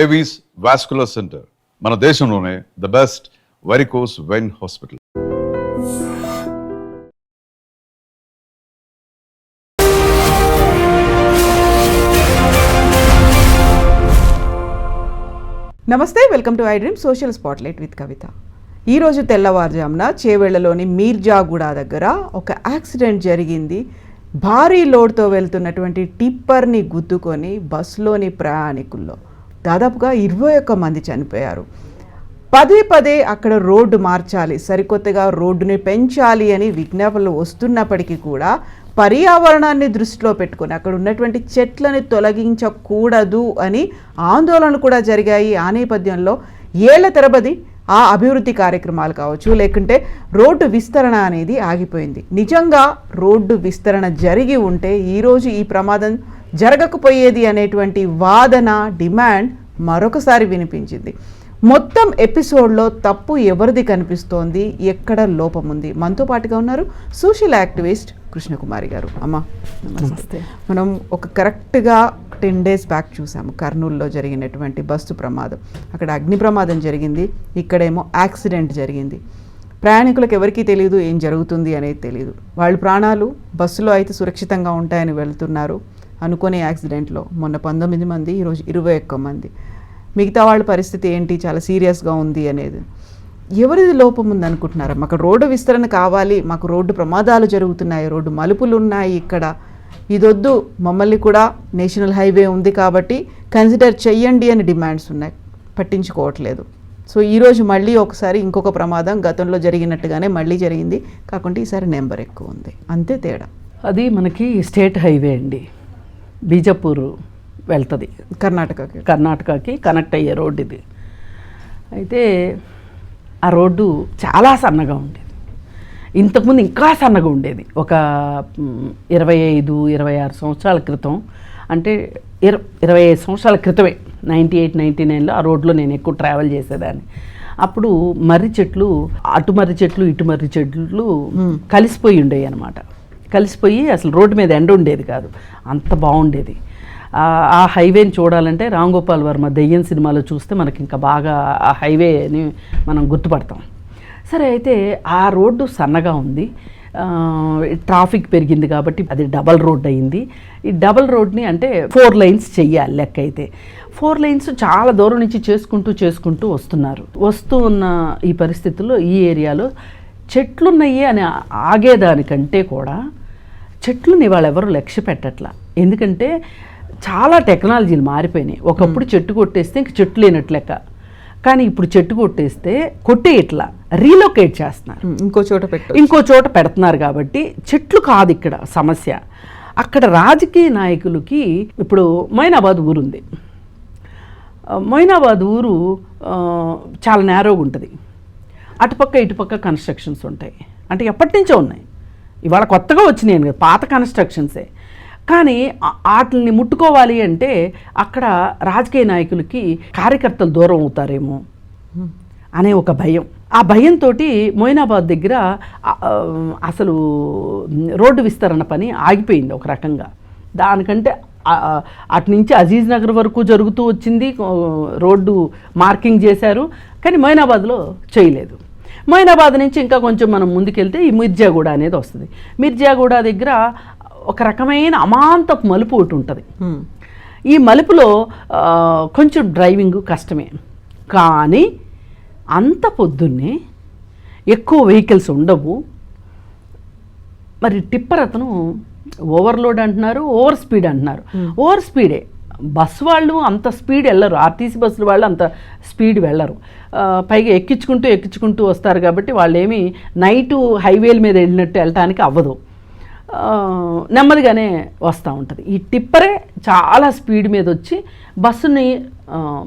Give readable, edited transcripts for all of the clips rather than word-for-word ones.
Avis vascular centre మన దేశంలోనే the best varicose vein hospital. నమస్తే, welcome to I dream social spotlight with Kavitha. ఈరోజు తెల్లవారుజామున చేవెళ్లలోని మీర్జాగూడ దగ్గర ఒక యాక్సిడెంట్ జరిగింది. భారీ లోడ్తో వెళ్తున్నటువంటి టిప్పర్ని గుద్దుకొని బస్సులోని ప్రయాణికుల్లో దాదాపుగా 21 మంది చనిపోయారు. పదే పదే అక్కడ రోడ్డు మార్చాలి, సరికొత్తగా రోడ్డుని పెంచాలి అని విజ్ఞాపనలు వస్తున్నప్పటికీ కూడా పర్యావరణాన్ని దృష్టిలో పెట్టుకొని అక్కడ ఉన్నటువంటి చెట్లని తొలగించకూడదు అని ఆందోళనలు కూడా జరిగాయి. ఆ నేపథ్యంలో ఏళ్ల తరబడి ఆ అభివృద్ధి కార్యక్రమాలు కావచ్చు, లేకుంటే రోడ్డు విస్తరణ అనేది ఆగిపోయింది. నిజంగా రోడ్డు విస్తరణ జరిగి ఉంటే ఈరోజు ఈ ప్రమాదం జరగకపోయేది అనేటువంటి వాదన, డిమాండ్ మరొకసారి వినిపించింది. మొత్తం ఎపిసోడ్లో తప్పు ఎవరిది కనిపిస్తోంది, ఎక్కడ లోపం ఉంది? మనతో పాటుగా ఉన్నారు సోషల్ యాక్టివిస్ట్ కృష్ణకుమారి గారు. అమ్మ నమస్తే. మనం ఒక కరెక్ట్గా 10 days బ్యాక్ చూసాము కర్నూలులో జరిగినటువంటి బస్సు ప్రమాదం. అక్కడ అగ్ని ప్రమాదం జరిగింది, ఇక్కడేమో యాక్సిడెంట్ జరిగింది. ప్రయాణికులకు ఎవరికీ తెలియదు ఏం జరుగుతుంది అనేది తెలియదు. వాళ్ళ ప్రాణాలు బస్సులో అయితే సురక్షితంగా ఉంటాయని వెళ్తున్నారు. అనుకునే యాక్సిడెంట్లో మొన్న 19 మంది, ఈరోజు 21 మంది. మిగతా వాళ్ళ పరిస్థితి ఏంటి, చాలా సీరియస్గా ఉంది అనేది. ఎవరిది లోపం ఉంది అనుకుంటున్నారా? మాకు రోడ్డు విస్తరణ కావాలి, మాకు రోడ్డు ప్రమాదాలు జరుగుతున్నాయి, రోడ్డు మలుపులు ఉన్నాయి, ఇక్కడ ఇదొద్దు, మమ్మల్ని కూడా నేషనల్ హైవే ఉంది కాబట్టి కన్సిడర్ చెయ్యండి అని డిమాండ్స్ ఉన్నాయి. పట్టించుకోవట్లేదు. సో ఈరోజు మళ్ళీ ఒకసారి ఇంకొక ప్రమాదం గతంలో జరిగినట్టుగానే మళ్ళీ జరిగింది, కాకుండా ఈసారి నెంబర్ ఎక్కువ ఉంది, అంతే తేడా. అది మనకి స్టేట్ హైవే అండి, బీజాపూర్ వెళ్తుంది, కర్ణాటకకి కనెక్ట్ అయ్యే రోడ్డు ఇది. అయితే ఆ రోడ్డు చాలా సన్నగా ఉండేది, ఇంతకుముందు ఇంకా సన్నగా ఉండేది. ఒక 25-26 సంవత్సరాల క్రితం, అంటే 25 సంవత్సరాల క్రితమే, 98-99లో ఆ రోడ్లో నేను ఎక్కువ ట్రావెల్ చేసేదాన్ని. అప్పుడు మర్రి చెట్లు, అటు మర్రి చెట్లు ఇటు మర్రి చెట్లు కలిసిపోయి ఉండేవి అనమాట. కలిసిపోయి అసలు రోడ్డు మీద ఎండ ఉండేది కాదు, అంత బాగుండేది. ఆ హైవేని చూడాలంటే రామ్ గోపాల్ వర్మ దెయ్యం సినిమాలో చూస్తే మనకి ఇంకా బాగా ఆ హైవేని మనం గుర్తుపడతాం. సరే, అయితే ఆ రోడ్డు సన్నగా ఉంది, ట్రాఫిక్ పెరిగింది కాబట్టి అది డబల్ రోడ్ అయింది. ఈ డబల్ రోడ్ని అంటే 4 lanes చెయ్యాలి లెక్క. అయితే 4 lanes చాలా దూరం నుంచి చేసుకుంటూ వస్తూ ఉన్న ఈ పరిస్థితుల్లో ఈ ఏరియాలో చెట్లున్నాయి అని ఆగేదానికంటే కూడా చెట్లుని వాళ్ళు ఎవరు లక్ష్య పెట్టట్లా. ఎందుకంటే చాలా టెక్నాలజీలు మారిపోయినాయి. ఒకప్పుడు చెట్టు కొట్టేస్తే ఇంక చెట్టు లేనట్లు లెక్క, కానీ ఇప్పుడు చెట్టు కొట్టేస్తే కొట్టేయట్లా, రీలొకేట్ చేస్తున్నారు, ఇంకో చోట పెడుతున్నారు. కాబట్టి చెట్లు కాదు ఇక్కడ సమస్య. అక్కడ రాజకీయ నాయకులకి ఇప్పుడు మొయినాబాద్ ఊరు ఉంది. మొయినాబాద్ ఊరు చాలా నేరోగా ఉంటుంది. అటుపక్క ఇటుపక్క కన్స్ట్రక్షన్స్ ఉంటాయి, అంటే ఎప్పటి నుంచో ఉన్నాయి, ఇవాళ కొత్తగా వచ్చినాయి కదా, పాత కన్స్ట్రక్షన్సే. కానీ వాటిని ముట్టుకోవాలి అంటే అక్కడ రాజకీయ నాయకులకి కార్యకర్తలు దూరం అవుతారేమో అనే ఒక భయం. ఆ భయంతో మొయినాబాద్ దగ్గర అసలు రోడ్డు విస్తరణ పని ఆగిపోయింది ఒక రకంగా. దానికంటే అటు నుంచి అజీజ్ నగర్ వరకు జరుగుతూ వచ్చింది, రోడ్డు మార్కింగ్ చేశారు, కానీ మొయినాబాద్లో చేయలేదు. మొయినాబాద్ నుంచి ఇంకా కొంచెం మనం ముందుకెళ్తే ఈ మిర్జాగూడ అనేది వస్తుంది. మిర్జాగూడ దగ్గర ఒక రకమైన అమాంతపు మలుపు ఒకటి ఉంటుంది. ఈ మలుపులో కొంచెం డ్రైవింగ్ కష్టమే, కానీ అంత పొద్దున్నే ఎక్కువ వెహికల్స్ ఉండవు. మరి టిప్పర్ అతను ఓవర్లోడ్ అంటున్నారు, ఓవర్ స్పీడ్ అంటున్నారు. ఓవర్ స్పీడే, బస్సు వాళ్ళు అంత స్పీడ్ వెళ్ళరు, ఆర్టీసీ బస్సులు వాళ్ళు అంత స్పీడ్ వెళ్ళరు. పైగా ఎక్కించుకుంటూ వస్తారు కాబట్టి వాళ్ళు ఏమి నైటు హైవేల మీద వెళ్ళటానికి అవ్వదు, నెమ్మదిగానే వస్తూ ఉంటుంది. ఈ టిప్పరే చాలా స్పీడ్ మీద వచ్చి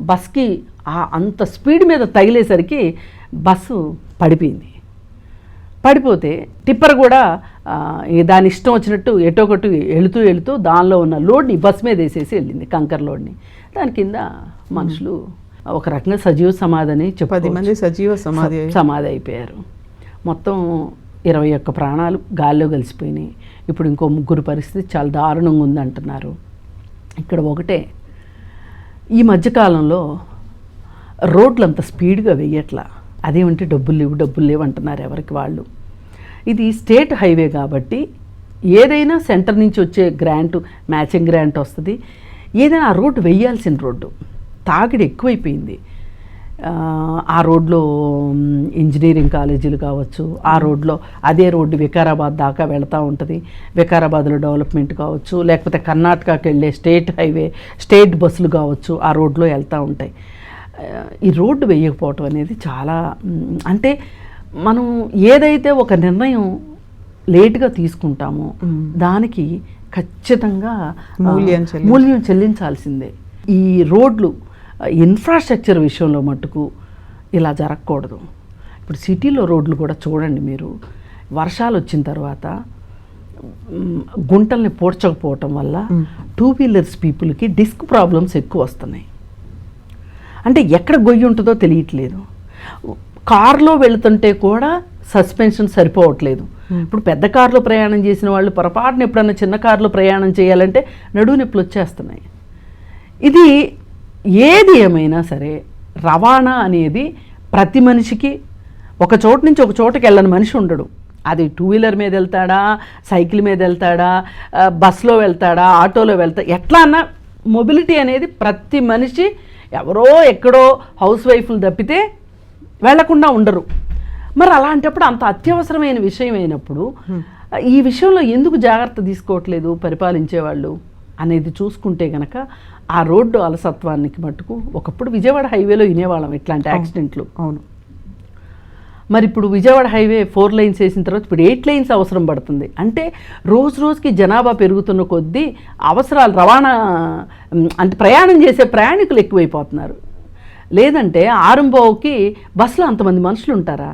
బస్కి అంత స్పీడ్ మీద తగిలేసరికి బస్సు పడిపోతే టిప్పర్ కూడా దాని ఇష్టం వచ్చినట్టు ఎటోకట్టు వెళుతూ దానిలో ఉన్న లోడ్ని బస్సు మీద వేసేసి వెళ్ళింది, కంకర్ లోడ్ని. దాని కింద మనుషులు ఒక రకంగా సజీవ సమాధి అని 10 మంది సజీవ సమాధి అయిపోయారు. మొత్తం 21 ప్రాణాలు గాల్లో కలిసిపోయినాయి. ఇప్పుడు ఇంకో 3 పరిస్థితి చాలా దారుణంగా ఉందంటున్నారు. ఇక్కడ ఒకటే, ఈ మధ్యకాలంలో రోడ్లు అంత స్పీడ్గా వెయ్యట్లా. అదేమంటే డబ్బులు లేవు అంటున్నారు ఎవరికి వాళ్ళు. ఇది స్టేట్ హైవే కాబట్టి ఏదైనా సెంటర్ నుంచి వచ్చే గ్రాంట్, మ్యాచింగ్ గ్రాంట్ వస్తుంది. ఏదైనా ఆ రోడ్డు వెయ్యాల్సిన రోడ్డు తాకిడి ఎక్కువైపోయింది. ఆ రోడ్లో ఇంజనీరింగ్ కాలేజీలు కావచ్చు, ఆ రోడ్లో అదే రోడ్డు వికారాబాద్ దాకా వెళ్తూ ఉంటుంది. వికారాబాద్లో డెవలప్మెంట్ కావచ్చు, లేకపోతే కర్ణాటకకి వెళ్ళే స్టేట్ హైవే, స్టేట్ బస్సులు కావచ్చు, ఆ రోడ్లో వెళ్తూ ఉంటాయి. ఈ రోడ్డు వేయకపోవటం అనేది చాలా, అంటే మనం ఏదైతే ఒక నిర్ణయం లేటుగా తీసుకుంటామో దానికి ఖచ్చితంగా మూల్యం చెల్లించాల్సిందే. ఈ రోడ్లు ఇన్ఫ్రాస్ట్రక్చర్ విషయంలో మట్టుకు ఇలా జరగకూడదు. ఇప్పుడు సిటీలో రోడ్లు కూడా చూడండి మీరు, వర్షాలు వచ్చిన తర్వాత గుంటల్ని పూడ్చకపోవటం వల్ల 2 వీలర్స్ పీపుల్కి డిస్క్ ప్రాబ్లమ్స్ ఎక్కువ వస్తున్నాయి. అంటే ఎక్కడ గొయ్యి ఉంటుందో తెలియట్లేదు. కారులో వెళుతుంటే కూడా సస్పెన్షన్ సరిపోవట్లేదు. ఇప్పుడు పెద్ద కారులో ప్రయాణం చేసిన వాళ్ళు పొరపాటున ఎప్పుడన్నా చిన్న కారులో ప్రయాణం చేయాలంటే నడువు నొప్పులు వచ్చేస్తున్నాయి. ఇది ఏది ఏమైనా సరే రవాణా అనేది ప్రతి మనిషికి ఒక చోటు నుంచి ఒక చోటుకి వెళ్ళని మనిషి ఉండడు. అది 2 వీలర్ మీద వెళ్తాడా, సైకిల్ మీద వెళ్తాడా, బస్సులో వెళ్తాడా, ఆటోలో వెళ్తాడా, ఎట్లా అన్నా మొబిలిటీ అనేది ప్రతి మనిషి, ఎవరో ఎక్కడో హౌస్ వైఫ్లు తప్పితే వెళ్లకుండా ఉండరు. మరి అలాంటప్పుడు అంత అత్యవసరమైన విషయం అయినప్పుడు ఈ విషయంలో ఎందుకు జాగ్రత్త తీసుకోవట్లేదు పరిపాలించేవాళ్ళు అనేది చూసుకుంటే గనక ఆ రోడ్డు అలసత్వానికి మట్టుకు ఒకప్పుడు విజయవాడ హైవేలో వినేవాళ్ళం ఇట్లాంటి యాక్సిడెంట్లు. అవును. మరి ఇప్పుడు విజయవాడ హైవే 4 లైన్స్ వేసిన తర్వాత ఇప్పుడు 8 లైన్స్ అవసరం పడుతుంది. అంటే రోజుకి జనాభా పెరుగుతున్న కొద్దీ అవసరాలు, రవాణా అంటే ప్రయాణం చేసే ప్రయాణికులు ఎక్కువైపోతున్నారు. లేదంటే ఆరంభంకి బస్సులో అంతమంది మనుషులు ఉంటారా?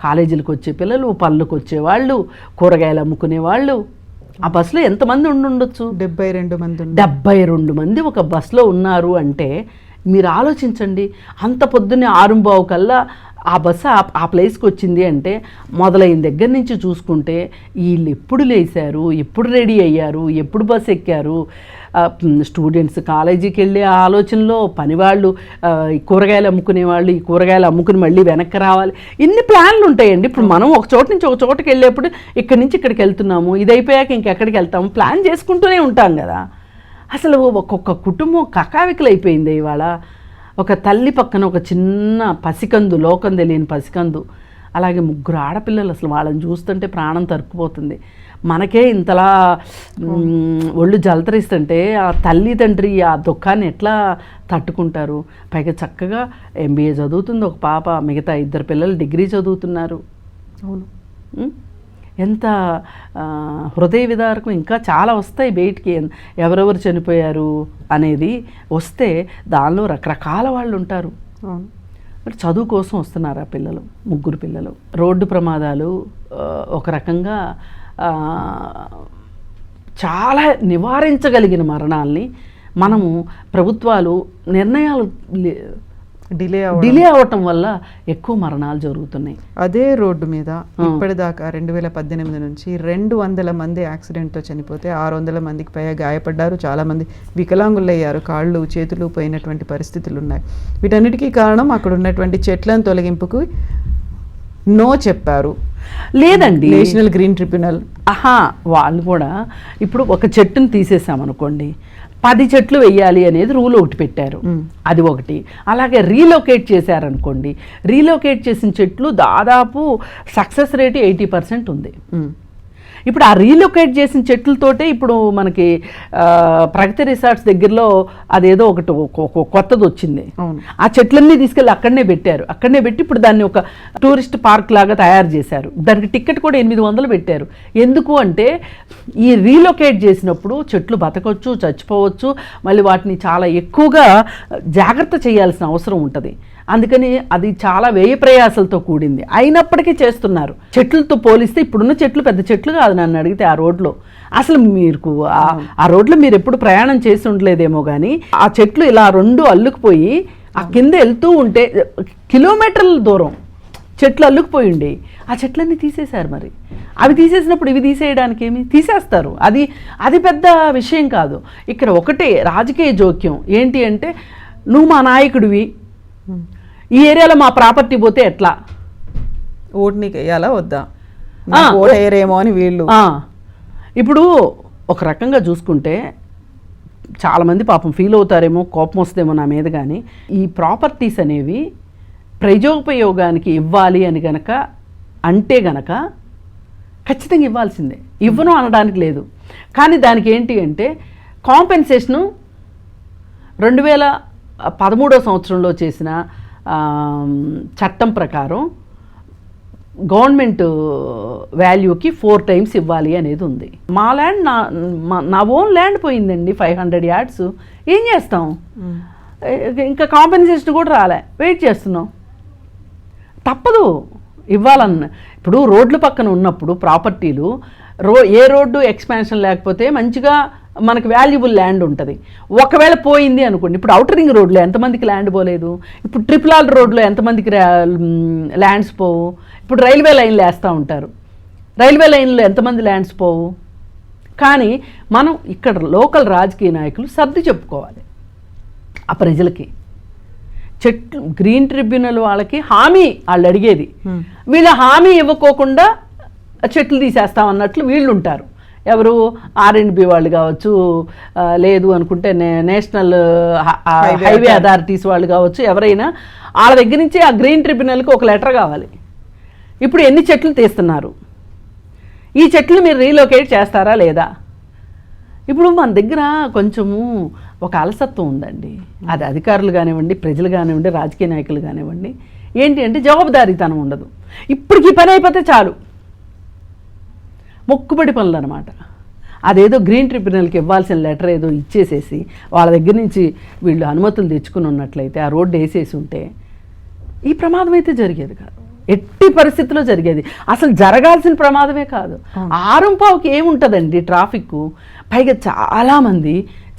కాలేజీలకు వచ్చే పిల్లలు, పళ్ళకు వచ్చే వాళ్ళు, కూరగాయలు అమ్ముకునే వాళ్ళు, ఆ బస్సులో ఎంతమంది ఉండొచ్చు? 72 మంది ఒక బస్సులో ఉన్నారు అంటే మీరు ఆలోచించండి. అంత పొద్దున్నే 6:15 కల్లా ఆ బస్సు ఆ ప్లేస్కి వచ్చింది అంటే మొదలైన దగ్గర నుంచి చూసుకుంటే వీళ్ళు ఎప్పుడు లేచారు, ఎప్పుడు రెడీ అయ్యారు, ఎప్పుడు బస్సు ఎక్కారు, స్టూడెంట్స్ కాలేజీకి వెళ్ళే ఆలోచనలో, పనివాళ్ళు, కూరగాయలు అమ్ముకునే వాళ్ళు ఈ కూరగాయలు అమ్ముకుని మళ్ళీ వెనక్కి రావాలి, ఇన్ని ప్లాన్లు ఉంటాయండి. ఇప్పుడు మనం ఒక చోటు నుంచి ఒక చోటుకి వెళ్ళేప్పుడు ఇక్కడి నుంచి ఇక్కడికి వెళ్తున్నాము, ఇది అయిపోయాక ఇంకెక్కడికి వెళ్తాము, ప్లాన్ చేసుకుంటూనే ఉంటాం కదా. అసలు ఒక్కొక్క కుటుంబం కకావికలు అయిపోయింది ఇవాళ. ఒక తల్లి పక్కన ఒక చిన్న పసికందు, లోకం తెలియని పసికందు, అలాగే 3 ఆడపిల్లలు. అసలు వాళ్ళని చూస్తుంటే ప్రాణం తరుక్కుపోతుంది. మనకే ఇంతలా ఒళ్ళు జలతరిస్తుంటే ఆ తల్లి తండ్రి ఆ దుఃఖాన్ని ఎట్లా తట్టుకుంటారు? పైగా చక్కగా MBA చదువుతుంది ఒక పాప, మిగతా 2 పిల్లలు డిగ్రీ చదువుతున్నారు. అవును. ఎంత హృదయ విదారకం. ఇంకా చాలా వస్తాయి బయటికి, ఎవరెవరు చనిపోయారు అనేది వస్తే దానిలో రకరకాల వాళ్ళు ఉంటారు. మరి చదువు కోసం వస్తున్నారు ఆ పిల్లలు, 3 పిల్లలు. రోడ్డు ప్రమాదాలు ఒక రకంగా చాలా నివారించగలిగిన మరణాల్ని మనము ప్రభుత్వాలు నిర్ణయాలు డిలే అవ్వటం వల్ల ఎక్కువ మరణాలు జరుగుతున్నాయి. అదే రోడ్డు మీద ఇప్పటిదాకా 2018 నుంచి 200 మంది యాక్సిడెంట్తో చనిపోతే 600 మందికి పైగా గాయపడ్డారు. చాలామంది వికలాంగులు అయ్యారు, కాళ్ళు చేతులు పోయినటువంటి పరిస్థితులు ఉన్నాయి. వీటన్నిటికీ కారణం అక్కడ ఉన్నటువంటి చెట్లను తొలగింపుకు నో చెప్పారు. లేదండి, నేషనల్ గ్రీన్ ట్రిబ్యునల్ వాళ్ళు కూడా ఇప్పుడు ఒక చెట్టును తీసేసామనుకోండి, 10 చెట్లు వెయ్యాలి అనేది రూల్ ఒకటి పెట్టారు. అది ఒకటి. అలాగే రీలొకేట్ చేశారనుకోండి, రీలొకేట్ చేసిన చెట్లు దాదాపు సక్సెస్ రేటు 80% ఉంది. ఇప్పుడు ఆ రీలొకేట్ చేసిన చెట్లతోటే ఇప్పుడు మనకి ప్రగతి రిసార్ట్స్ దగ్గరలో అదేదో ఒకటి కొత్తది వచ్చింది. ఆ చెట్లన్నీ తీసుకెళ్ళి అక్కడనే పెట్టారు. అక్కడనే పెట్టి ఇప్పుడు దాన్ని ఒక టూరిస్ట్ పార్క్ లాగా తయారు చేశారు. దానికి టికెట్ కూడా 800 పెట్టారు. ఎందుకు అంటే ఈ రీలొకేట్ చేసినప్పుడు చెట్లు బతకొచ్చు, చచ్చిపోవచ్చు, మళ్ళీ వాటిని చాలా ఎక్కువగా జాగ్రత్త చేయాల్సిన అవసరం ఉంటుంది. అందుకని అది చాలా వ్యయ ప్రయాసాలతో కూడింది. అయినప్పటికీ చేస్తున్నారు. చెట్లతో పోలిస్తే ఇప్పుడున్న చెట్లు పెద్ద చెట్లు కాదు నన్ను అడిగితే ఆ రోడ్లో. అసలు మీకు ఆ రోడ్లో మీరు ఎప్పుడు ప్రయాణం చేసి ఉండలేదేమో కానీ ఆ చెట్లు ఇలా 2 అల్లుకుపోయి ఆ కింద వెళ్తూ ఉంటే కిలోమీటర్ల దూరం చెట్లు అల్లుకుపోయి ఉండే. ఆ చెట్లన్నీ తీసేశారు. మరి అవి తీసేసినప్పుడు ఇవి తీసేయడానికి ఏమి తీసేస్తారు. అది పెద్ద విషయం కాదు. ఇక్కడ ఒకటే రాజకీయ జోక్యం ఏంటి అంటే నువ్వు మా నాయకుడివి, ఈ ఏరియాలో మా ప్రాపర్టీ పోతే ఎట్లా? ఓటు నీకు వేయాలా వద్దా? నాకు ఓటు వేయరేమో అని వీళ్ళు. ఇప్పుడు ఒక రకంగా చూసుకుంటే చాలామంది పాపం ఫీల్ అవుతారేమో, కోపం వస్తుందేమో నా మీద, కానీ ఈ ప్రాపర్టీస్ అనేవి ప్రజోపయోగానికి ఇవ్వాలి అని గనక అంటే గనక ఖచ్చితంగా ఇవ్వాల్సిందే, ఇవ్వను అనడానికి లేదు. కానీ దానికి ఏంటి అంటే కాంపెన్సేషను 2013 సంవత్సరంలో చేసిన చట్టం ప్రకారం గవర్నమెంట్ వాల్యూకి 4 times ఇవ్వాలి అనేది ఉంది. మా ల్యాండ్ నా ఓన్ ల్యాండ్ పోయిందండి, 500 yards. ఏం చేస్తాం? ఇంకా కాంపెన్సేషన్ కూడా రాలే, వెయిట్ చేస్తున్నాం. తప్పదు ఇవ్వాలన్న. ఇప్పుడు రోడ్ల పక్కన ఉన్నప్పుడు ప్రాపర్టీలు, ఏ రోడ్డు ఎక్స్పాన్షన్ లేకపోతే మంచిగా మనకు వాల్యుబుల్ ల్యాండ్ ఉంటుంది. ఒకవేళ పోయింది అనుకోండి, ఇప్పుడు ఔటర్ రింగ్ రోడ్లో ఎంతమందికి ల్యాండ్ పోలేదు, ఇప్పుడు ట్రిపుల్ ఆర్ రోడ్లో ఎంతమందికి ల్యాండ్స్ పోవు, ఇప్పుడు రైల్వే లైన్లు వేస్తూ ఉంటారు, రైల్వే లైన్లో ఎంతమంది ల్యాండ్స్ పోవు. కానీ మనం ఇక్కడ లోకల్ రాజకీయ నాయకులు సర్ది చెప్పుకోవాలి ఆ ప్రజలకి. చెట్లు గ్రీన్ ట్రిబ్యునల్ వాళ్ళకి హామీ వాళ్ళు అడిగేది, వీళ్ళ హామీ ఇవ్వకోకుండా చెట్లు తీసేస్తామన్నట్లు వీళ్ళు ఉంటారు. ఎవరు? R&B వాళ్ళు కావచ్చు, లేదు అనుకుంటే నేషనల్ హైవే అథారిటీస్ వాళ్ళు కావచ్చు, ఎవరైనా వాళ్ళ దగ్గర నుంచి ఆ గ్రీన్ ట్రిబ్యునల్కి ఒక లెటర్ కావాలి. ఇప్పుడు ఎన్ని చెట్లు తీస్తున్నారు, ఈ చెట్లు మీరు రీలొకేట్ చేస్తారా లేదా? ఇప్పుడు మన దగ్గర కొంచెము ఒక అలసత్వం ఉందండి. అది అధికారులు కానివ్వండి, ప్రజలు కానివ్వండి, రాజకీయ నాయకులు కానివ్వండి. ఏంటి అంటే జవాబుదారీతనం ఉండదు. ఇప్పటికీ పని అయిపోతే చాలు, మొక్కుబడి పనులు అనమాట. అదేదో గ్రీన్ ట్రిబ్యునల్కి ఇవ్వాల్సిన లెటర్ ఏదో ఇచ్చేసేసి వాళ్ళ దగ్గర నుంచి వీళ్ళు అనుమతులు తెచ్చుకుని ఉన్నట్లయితే, ఆ రోడ్డు వేసేసి ఉంటే ఈ ప్రమాదం అయితే జరిగేది కాదు, ఎట్టి పరిస్థితిలో జరిగేది. అసలు జరగాల్సిన ప్రమాదమే కాదు. 6:15కి ఏముంటుందండి ట్రాఫిక్. పైగా చాలామంది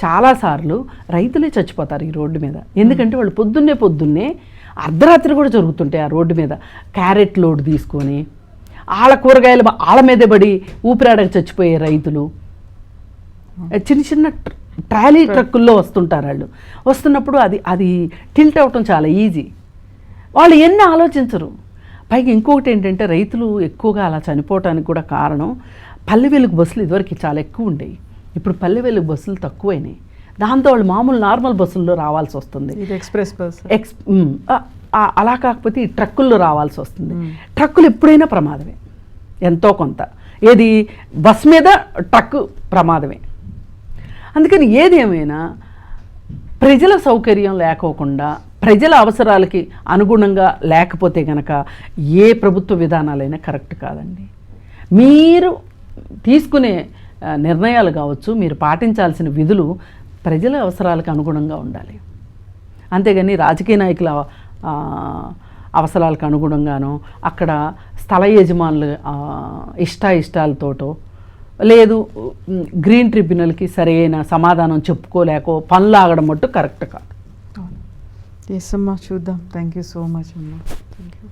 చాలాసార్లు రైతులే చచ్చిపోతారు ఈ రోడ్డు మీద. ఎందుకంటే వాళ్ళు పొద్దున్నే అర్ధరాత్రి కూడా జరుగుతుంటాయి ఆ రోడ్డు మీద. క్యారెట్ లోడ్ తీసుకొని వాళ్ళ కూరగాయలు వాళ్ళ మీదే పడి ఊపిరాడక చచ్చిపోయే రైతులు, చిన్న ట్రాలీ ట్రక్కుల్లో వస్తుంటారు. వాళ్ళు వస్తున్నప్పుడు అది టిల్ట్ అవటం చాలా ఈజీ. వాళ్ళు ఎన్ని ఆలోచించరు. పైగా ఇంకొకటి ఏంటంటే రైతులు ఎక్కువగా అలా చనిపోవటానికి కూడా కారణం, పల్లె వెలుగు బస్సులు ఇదివరకు చాలా ఎక్కువ ఉండేవి, ఇప్పుడు పల్లె వెలుగు బస్సులు తక్కువైనాయి. దాంతో వాళ్ళు మామూలు నార్మల్ బస్సుల్లో రావాల్సి వస్తుంది. ఎక్స్ప్రెస్ బస్ అలా కాకపోతే ఈ ట్రక్కుల్లో రావాల్సి వస్తుంది. ట్రక్కులు ఎప్పుడైనా ప్రమాదమే ఎంతో కొంత. ఏది బస్ మీద ట్రక్కు ప్రమాదమే. అందుకని ఏదేమైనా ప్రజల సౌకర్యం లేకోకుండా, ప్రజల అవసరాలకి అనుగుణంగా లేకపోతే కనుక ఏ ప్రభుత్వ విధానాలైనా కరెక్ట్ కాదండి. మీరు తీసుకునే నిర్ణయాలు కావచ్చు, మీరు పాటించాల్సిన విధులు ప్రజల అవసరాలకు అనుగుణంగా ఉండాలి. అంతేగాని రాజకీయ నాయకుల అవసరాలకు అనుగుణంగానో, అక్కడ స్థల యజమానుల ఇష్టాలతోటో, లేదు గ్రీన్ ట్రిబ్యునల్కి సరైన సమాధానం చెప్పుకోలేకో పనులు ఆగడం మట్టు కరెక్ట్ కాదు. ఎస్ అమ్మా, చూద్దాం. థ్యాంక్ యూ సో మచ్ అమ్మా. Thank you.